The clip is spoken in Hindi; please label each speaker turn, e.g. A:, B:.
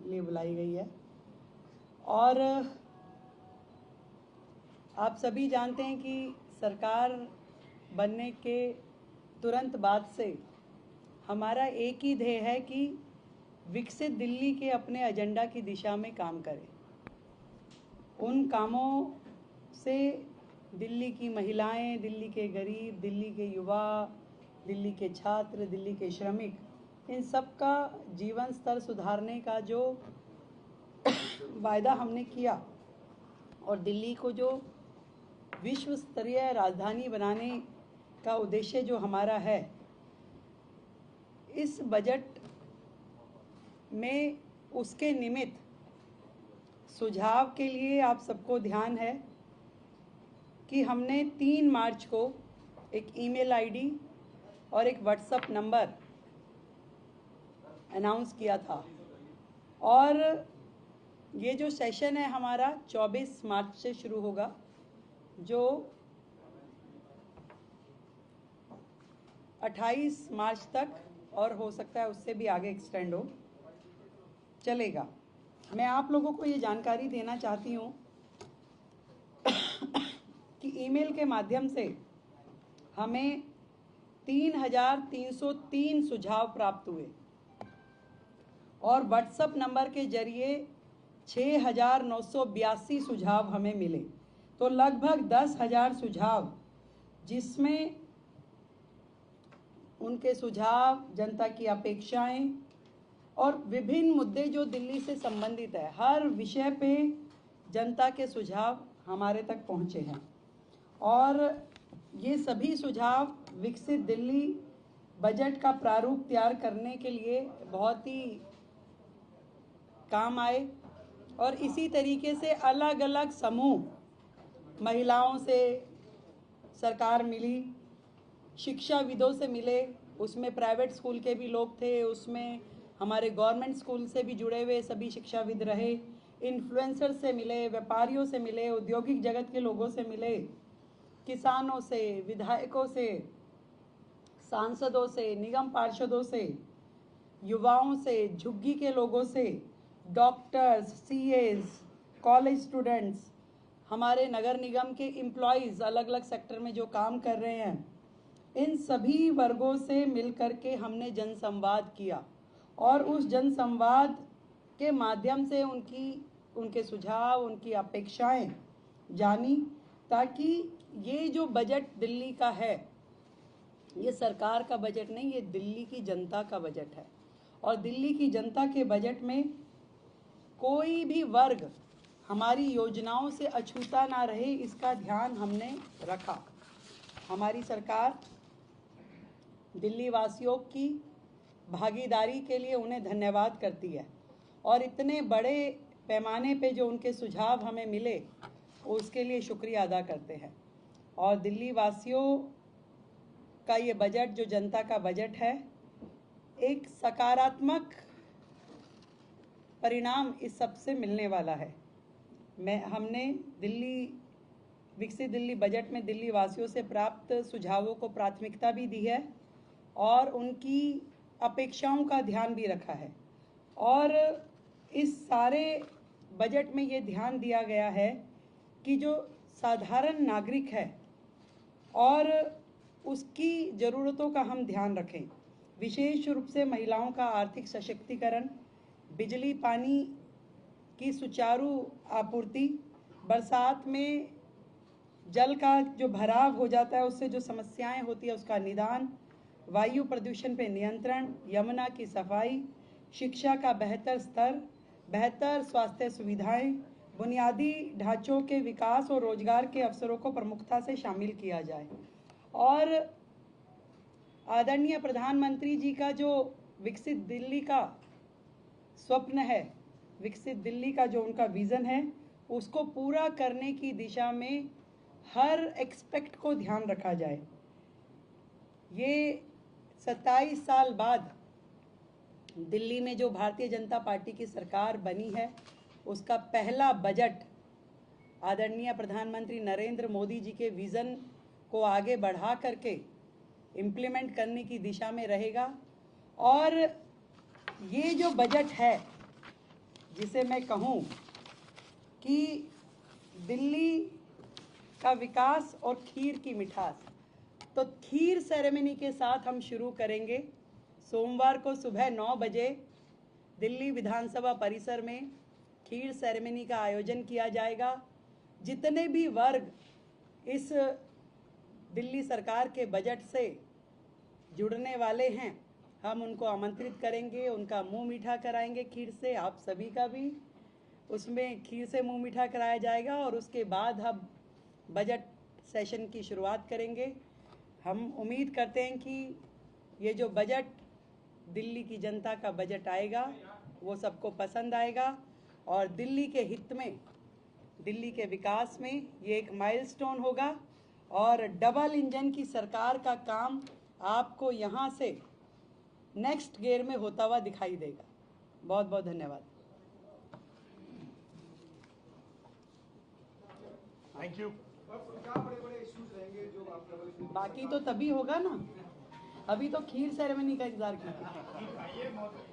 A: लिए बुलाई गई है। और आप सभी जानते हैं कि सरकार बनने के तुरंत बाद से हमारा एक ही ध्येय है कि विकसित दिल्ली के अपने एजेंडा की दिशा में काम करें। उन कामों से दिल्ली की महिलाएं, दिल्ली के गरीब, दिल्ली के युवा, दिल्ली के छात्र, दिल्ली के श्रमिक, इन सब का जीवन स्तर सुधारने का जो वायदा हमने किया और दिल्ली को जो विश्व स्तरीय राजधानी बनाने का उद्देश्य जो हमारा है, इस बजट में उसके निमित्त सुझाव के लिए आप सबको ध्यान है कि हमने 3 मार्च को एक ईमेल आईडी और एक व्हाट्सएप नंबर अनाउंस किया था। और ये जो सेशन है हमारा 24 मार्च से शुरू होगा, जो 28 मार्च तक और हो सकता है उससे भी आगे एक्सटेंड हो चलेगा। मैं आप लोगों को ये जानकारी देना चाहती हूँ कि ईमेल के माध्यम से हमें 3,303 सुझाव प्राप्त हुए और व्हाट्सएप नंबर के जरिए 6,982 सुझाव हमें मिले। तो लगभग 10,000 सुझाव, जिसमें उनके सुझाव, जनता की अपेक्षाएं और विभिन्न मुद्दे जो दिल्ली से संबंधित है, हर विषय पे जनता के सुझाव हमारे तक पहुंचे हैं। और ये सभी सुझाव विकसित दिल्ली बजट का प्रारूप तैयार करने के लिए बहुत ही काम आए। और इसी तरीके से अलग अलग समूह, महिलाओं से सरकार मिली, शिक्षाविदों से मिले, उसमें प्राइवेट स्कूल के भी लोग थे, उसमें हमारे गवर्नमेंट स्कूल से भी जुड़े हुए सभी शिक्षाविद रहे, इन्फ्लुएंसर से मिले, व्यापारियों से मिले, औद्योगिक जगत के लोगों से मिले, किसानों से, विधायकों से, सांसदों से, निगम पार्षदों से, युवाओं से, झुग्गी के लोगों से, डॉक्टर्स, सीएज, कॉलेज स्टूडेंट्स, हमारे नगर निगम के एम्प्लॉयज़ अलग अलग सेक्टर में जो काम कर रहे हैं, इन सभी वर्गों से मिलकर के हमने जनसंवाद किया और उस जनसंवाद के माध्यम से उनके सुझाव, उनकी अपेक्षाएं जानी, ताकि ये जो बजट दिल्ली का है, ये सरकार का बजट नहीं, ये दिल्ली की जनता का बजट है। और दिल्ली की जनता के बजट में कोई भी वर्ग हमारी योजनाओं से अछूता ना रहे, इसका ध्यान हमने रखा। हमारी सरकार दिल्ली वासियों की भागीदारी के लिए उन्हें धन्यवाद करती है और इतने बड़े पैमाने पे जो उनके सुझाव हमें मिले उसके लिए शुक्रिया अदा करते हैं। और दिल्ली वासियों का ये बजट, जो जनता का बजट है, एक सकारात्मक परिणाम इस सब से मिलने वाला है। हमने विकसित दिल्ली बजट में दिल्ली वासियों से प्राप्त सुझावों को प्राथमिकता भी दी है और उनकी अपेक्षाओं का ध्यान भी रखा है। और इस सारे बजट में ये ध्यान दिया गया है कि जो साधारण नागरिक है और उसकी ज़रूरतों का हम ध्यान रखें। विशेष रूप से महिलाओं का आर्थिक सशक्तिकरण, बिजली पानी की सुचारू आपूर्ति, बरसात में जल का जो भराव हो जाता है उससे जो समस्याएं होती है उसका निदान, वायु प्रदूषण पे नियंत्रण, यमुना की सफाई, शिक्षा का बेहतर स्तर, बेहतर स्वास्थ्य सुविधाएं, बुनियादी ढांचों के विकास और रोजगार के अवसरों को प्रमुखता से शामिल किया जाए। और आदरणीय प्रधानमंत्री जी का जो विकसित दिल्ली का स्वप्न है, विकसित दिल्ली का जो उनका विज़न है, उसको पूरा करने की दिशा में हर एक्सपेक्ट को ध्यान रखा जाए। ये 27 साल बाद दिल्ली में जो भारतीय जनता पार्टी की सरकार बनी है, उसका पहला बजट आदरणीय प्रधानमंत्री नरेंद्र मोदी जी के विज़न को आगे बढ़ा करके इम्प्लीमेंट करने की दिशा में रहेगा। और ये जो बजट है जिसे मैं कहूँ कि दिल्ली का विकास और खीर की मिठास, तो खीर सेरेमनी के साथ हम शुरू करेंगे। सोमवार को सुबह 9 बजे दिल्ली विधानसभा परिसर में खीर सेरेमनी का आयोजन किया जाएगा। जितने भी वर्ग इस दिल्ली सरकार के बजट से जुड़ने वाले हैं, हम उनको आमंत्रित करेंगे, उनका मुंह मीठा कराएंगे खीर से। आप सभी का भी उसमें खीर से मुंह मीठा कराया जाएगा और उसके बाद हम बजट सेशन की शुरुआत करेंगे। हम उम्मीद करते हैं कि ये जो बजट दिल्ली की जनता का बजट आएगा वो सबको पसंद आएगा और दिल्ली के हित में, दिल्ली के विकास में ये एक माइलस्टोन होगा और डबल इंजन की सरकार का काम आपको यहाँ से नेक्स्ट गियर में होता हुआ दिखाई देगा। बहुत बहुत धन्यवाद।
B: Thank you.
C: क्या बड़े-बड़े इश्यूज रहेंगे जो आप
A: बाकी तो तभी होगा ना, अभी तो खीर सेरेमनी का इंतजार कीजिए।